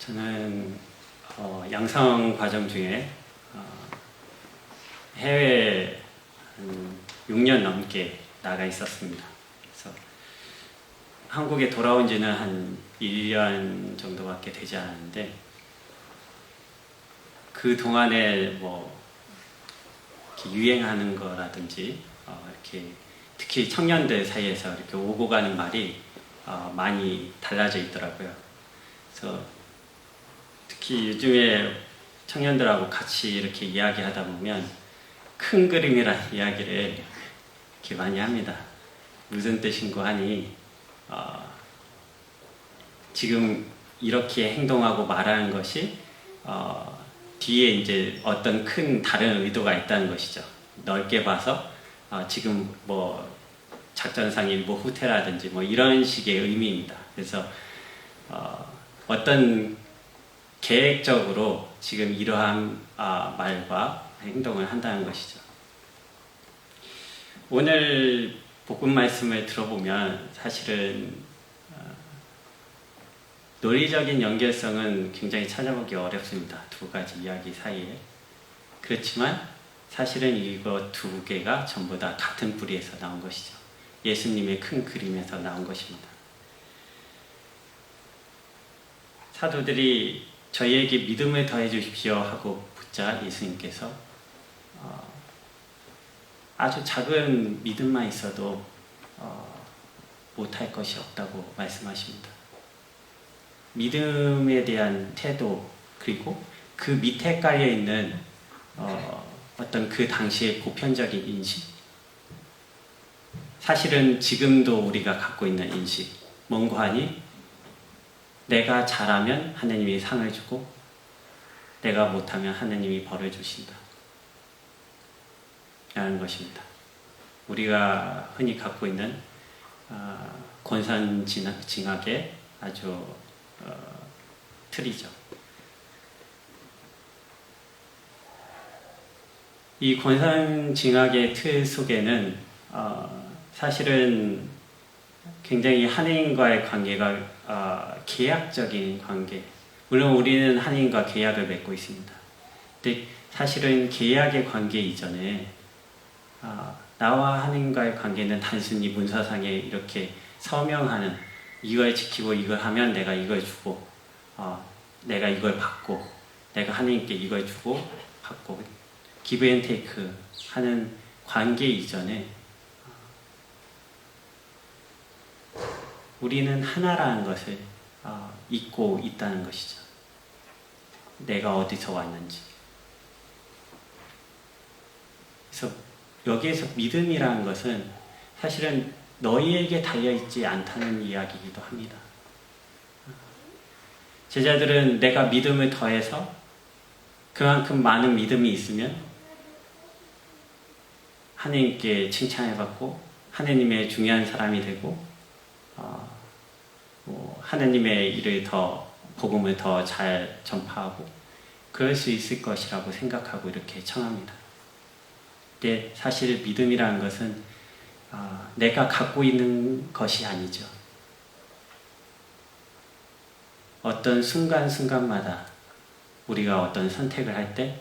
저는 양성 과정 중에 해외에 한 6년 넘게 나가 있었습니다. 그래서 한국에 돌아온 지는 한 1년 정도밖에 되지 않았는데, 그 동안에 뭐 이렇게 유행하는 거라든지 이렇게 특히 청년들 사이에서 이렇게 오고 가는 말이 많이 달라져 있더라고요. 그래서 특히 요즘에 청년들하고 같이 이렇게 이야기하다 보면 큰 그림이라는 이야기를 이렇게 많이 합니다. 무슨 뜻인고 하니 지금 이렇게 행동하고 말하는 것이 뒤에 이제 어떤 큰 다른 의도가 있다는 것이죠. 넓게 봐서 지금 뭐 작전상 일부 후퇴라든지 뭐 이런 식의 의미입니다. 그래서 어떤 계획적으로 지금 이러한 말과 행동을 한다는 것이죠. 오늘 복음 말씀을 들어보면 사실은 논리적인 연결성은 굉장히 찾아보기 어렵습니다. 두 가지 이야기 사이에. 그렇지만 사실은 이거 두 개가 전부 다 같은 뿌리에서 나온 것이죠. 예수님의 큰 그림에서 나온 것입니다. 사도들이 저희에게 믿음을 더해 주십시오 하고 붙자 예수님께서 아주 작은 믿음만 있어도 못할 것이 없다고 말씀하십니다. 믿음에 대한 태도, 그리고 그 밑에 깔려있는 어떤 그 당시의 보편적인 인식, 사실은 지금도 우리가 갖고 있는 인식, 뭔가 하니 내가 잘하면 하나님이 상을 주고 내가 못하면 하나님이 벌을 주신다 라는 것입니다. 우리가 흔히 갖고 있는 권선징악의 아주 틀이죠. 이 권선징악의 틀 속에는 사실은 굉장히 하나님과의 관계가 계약적인 관계. 물론 우리는 하나님과 계약을 맺고 있습니다. 근데 사실은 계약의 관계 이전에 나와 하나님과의 관계는 단순히 문서상에 이렇게 서명하는, 이걸 지키고 이걸 하면 내가 이걸 주고 내가 이걸 받고 내가 하나님께 이걸 주고 받고 give and take 하는 관계 이전에 우리는 하나라는 것을 잊고 있다는 것이죠. 내가 어디서 왔는지. 그래서 여기에서 믿음이라는 것은 사실은 너희에게 달려있지 않다는 이야기이기도 합니다. 제자들은 내가 믿음을 더해서 그만큼 많은 믿음이 있으면 하나님께 칭찬을 받고 하나님의 중요한 사람이 되고 하나님의 일을 더, 복음을 더 잘 전파하고 그럴 수 있을 것이라고 생각하고 이렇게 청합니다. 근데 사실 믿음이라는 것은 내가 갖고 있는 것이 아니죠. 어떤 순간순간마다 우리가 어떤 선택을 할 때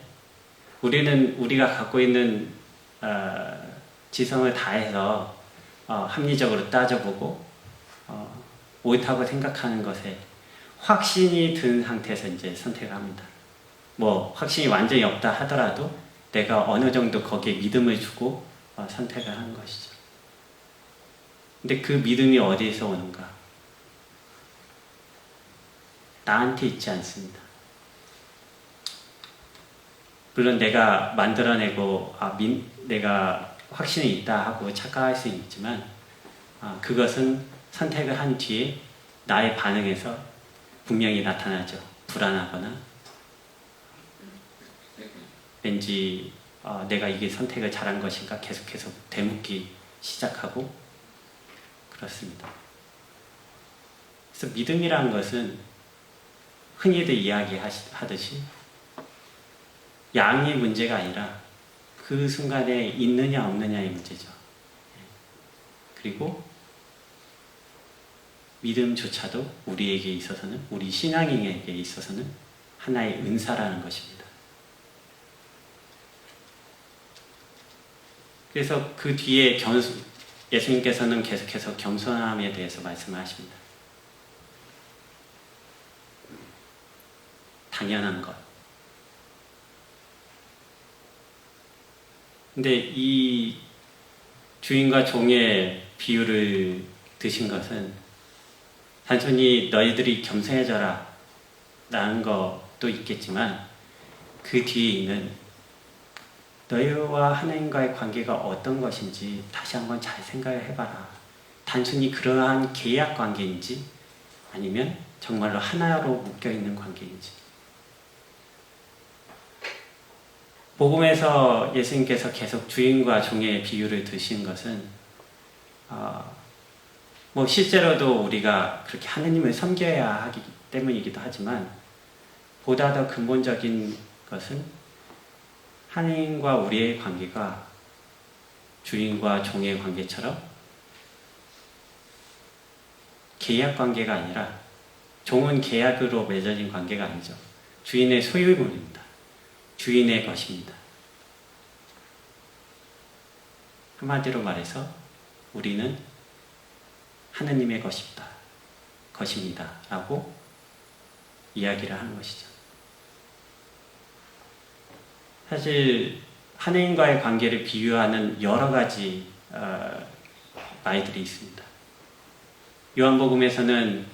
우리는 우리가 갖고 있는 지성을 다해서 합리적으로 따져보고 옳다고 생각하는 것에 확신이 든 상태에서 이제 선택을 합니다. 뭐 확신이 완전히 없다 하더라도 내가 어느 정도 거기에 믿음을 주고 선택을 하는 것이죠. 근데 그 믿음이 어디에서 오는가? 나한테 있지 않습니다. 물론 내가 만들어내고 내가 확신이 있다 하고 착각할 수 있지만 그것은 선택을 한 뒤에 나의 반응에서 분명히 나타나죠. 불안하거나 왠지 내가 이게 선택을 잘한 것인가 계속해서 되묻기 시작하고 그렇습니다. 그래서 믿음이라는 것은 흔히들 이야기하듯이 양의 문제가 아니라 그 순간에 있느냐 없느냐의 문제죠. 그리고 믿음조차도 우리에게 있어서는, 우리 신앙인에게 있어서는 하나의 은사라는 것입니다. 그래서 그 뒤에 예수님께서는 계속해서 겸손함에 대해서 말씀하십니다. 당연한 것. 근데 이 주인과 종의 비유를 드신 것은 단순히 너희들이 겸손해져라 라는 것도 있겠지만 그 뒤에 있는 너희와 하나님과의 관계가 어떤 것인지 다시 한번 잘 생각을 해봐라. 단순히 그러한 계약 관계인지 아니면 정말로 하나로 묶여있는 관계인지. 복음에서 예수님께서 계속 주인과 종의 비유를 드신 것은 실제로도 우리가 그렇게 하느님을 섬겨야 하기 때문이기도 하지만 보다 더 근본적인 것은 하나님과 우리의 관계가 주인과 종의 관계처럼 계약 관계가 아니라, 종은 계약으로 맺어진 관계가 아니죠. 주인의 소유물입니다. 주인의 것입니다. 한마디로 말해서 우리는 하느님의 것입니다 라고 이야기를 하는 것이죠. 사실 하느님과의 관계를 비유하는 여러 가지 말들이 있습니다. 요한복음에서는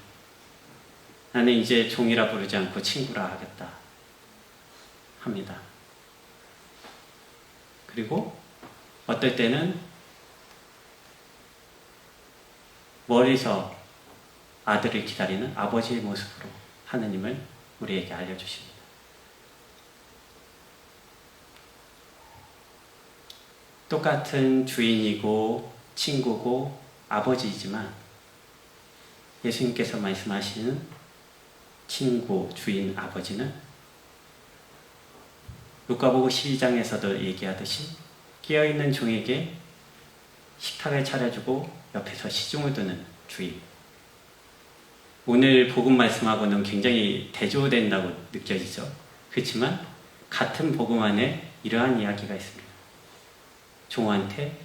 나는 이제 종이라 부르지 않고 친구라 하겠다 합니다. 그리고 어떨 때는 멀리서 아들을 기다리는 아버지의 모습으로 하느님을 우리에게 알려주십니다. 똑같은 주인이고 친구고 아버지이지만 예수님께서 말씀하시는 친구, 주인, 아버지는 루카복음 12장에서도 얘기하듯이 깨어있는 종에게 식탁을 차려주고 옆에서 시중을 두는 주인. 오늘 복음 말씀하고는 굉장히 대조된다고 느껴지죠. 그렇지만 같은 복음 안에 이러한 이야기가 있습니다. 종한테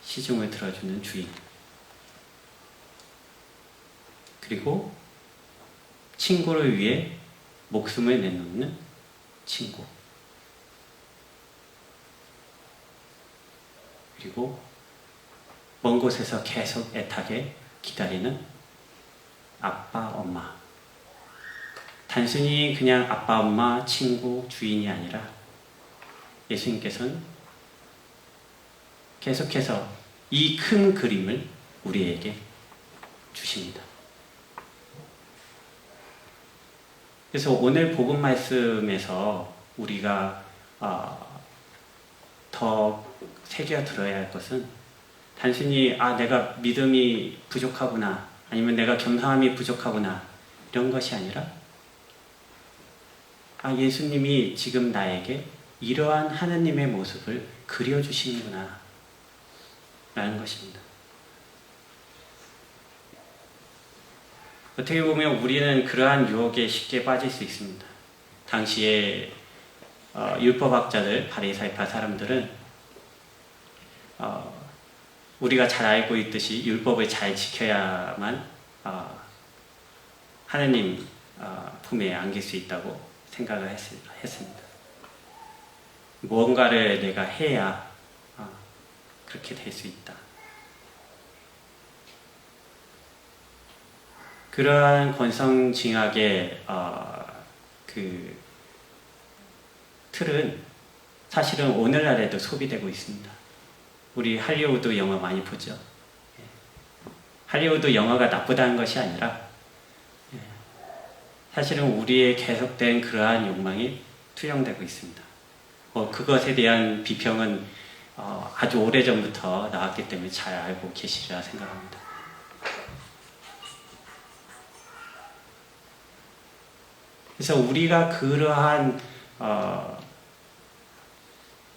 시중을 들어주는 주인, 그리고 친구를 위해 목숨을 내놓는 친구, 그리고 먼 곳에서 계속 애타게 기다리는 아빠, 엄마. 단순히 그냥 아빠, 엄마, 친구, 주인이 아니라 예수님께서는 계속해서 이 큰 그림을 우리에게 주십니다. 그래서 오늘 복음 말씀에서 우리가 더 새겨 들어야 할 것은 단순히 내가 믿음이 부족하구나, 아니면 내가 겸손함이 부족하구나, 이런 것이 아니라 예수님이 지금 나에게 이러한 하느님의 모습을 그려주시는구나 라는 것입니다. 어떻게 보면 우리는 그러한 유혹에 쉽게 빠질 수 있습니다. 당시에 율법학자들, 바리사이파 사람들은 우리가 잘 알고 있듯이 율법을 잘 지켜야만 하느님 품에 안길 수 있다고 생각을 했습니다. 무언가를 내가 해야 그렇게 될 수 있다. 그러한 권성징악의 그 틀은 사실은 오늘날에도 소비되고 있습니다. 우리 할리우드 영화 많이 보죠. 할리우드 영화가 나쁘다는 것이 아니라 사실은 우리의 계속된 그러한 욕망이 투영되고 있습니다. 그것에 대한 비평은 아주 오래전부터 나왔기 때문에 잘 알고 계시리라 생각합니다. 그래서 우리가 그러한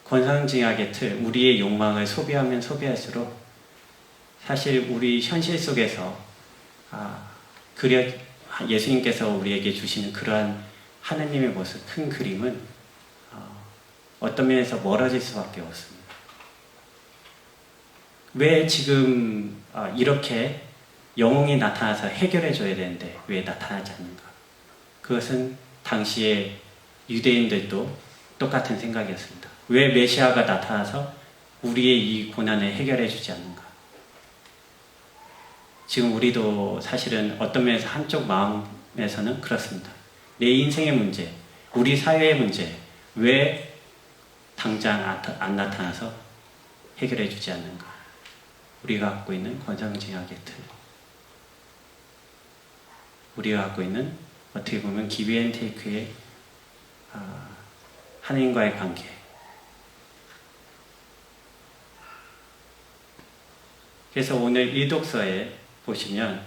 권상징악의 틀, 우리의 욕망을 소비하면 소비할수록 사실 우리 현실 속에서 그려 예수님께서 우리에게 주시는 그러한 하나님의 모습, 큰 그림은 어떤 면에서 멀어질 수밖에 없습니다. 왜 지금 이렇게 영웅이 나타나서 해결해 줘야 되는데 왜 나타나지 않는가? 그것은 당시에 유대인들도 똑같은 생각이었습니다. 왜 메시아가 나타나서 우리의 이 고난을 해결해 주지 않는가? 지금 우리도 사실은 어떤 면에서 한쪽 마음에서는 그렇습니다. 내 인생의 문제, 우리 사회의 문제, 왜 당장 안 나타나서 해결해 주지 않는가? 우리가 갖고 있는 권상징악의 틀, 우리가 갖고 있는 어떻게 보면 기브앤테이크의 하나님과의 관계, 그래서 오늘 일독서에 보시면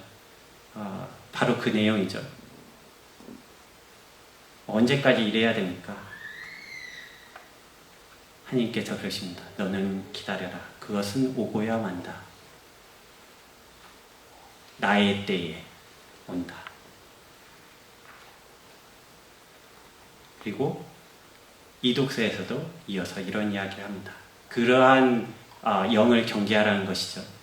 바로 그 내용이죠. 언제까지 이래야 됩니까? 하나님께서 그러십니다. 너는 기다려라. 그것은 오고야 만다. 나의 때에 온다. 그리고 이독서에서도 이어서 이런 이야기를 합니다. 그러한 영을 경계하라는 것이죠.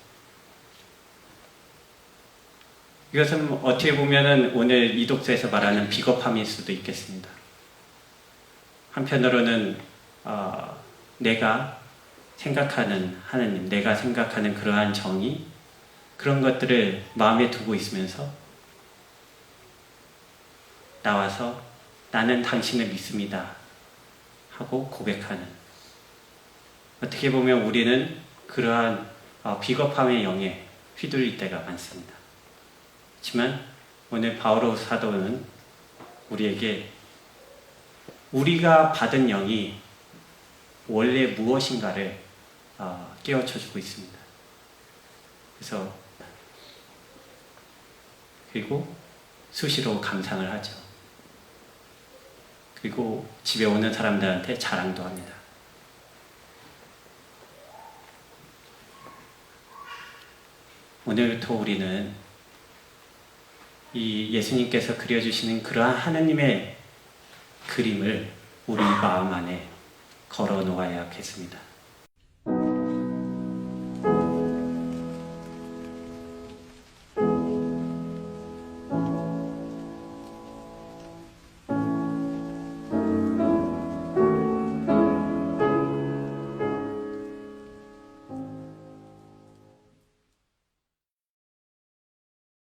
이것은 어떻게 보면은 오늘 이독서에서 말하는 비겁함일 수도 있겠습니다. 한편으로는 내가 생각하는 하나님, 내가 생각하는 그러한 정의, 그런 것들을 마음에 두고 있으면서 나와서 나는 당신을 믿습니다 하고 고백하는, 어떻게 보면 우리는 그러한 비겁함의 영에 휘둘릴 때가 많습니다. 하지만 오늘 바오로 사도는 우리에게 우리가 받은 영이 원래 무엇인가를 깨우쳐주고 있습니다. 그리고 수시로 감상을 하죠. 그리고 집에 오는 사람들한테 자랑도 합니다. 오늘부터 우리는 이 예수님께서 그려주시는 그러한 하나님의 그림을 우리 마음 안에 걸어 놓아야겠습니다.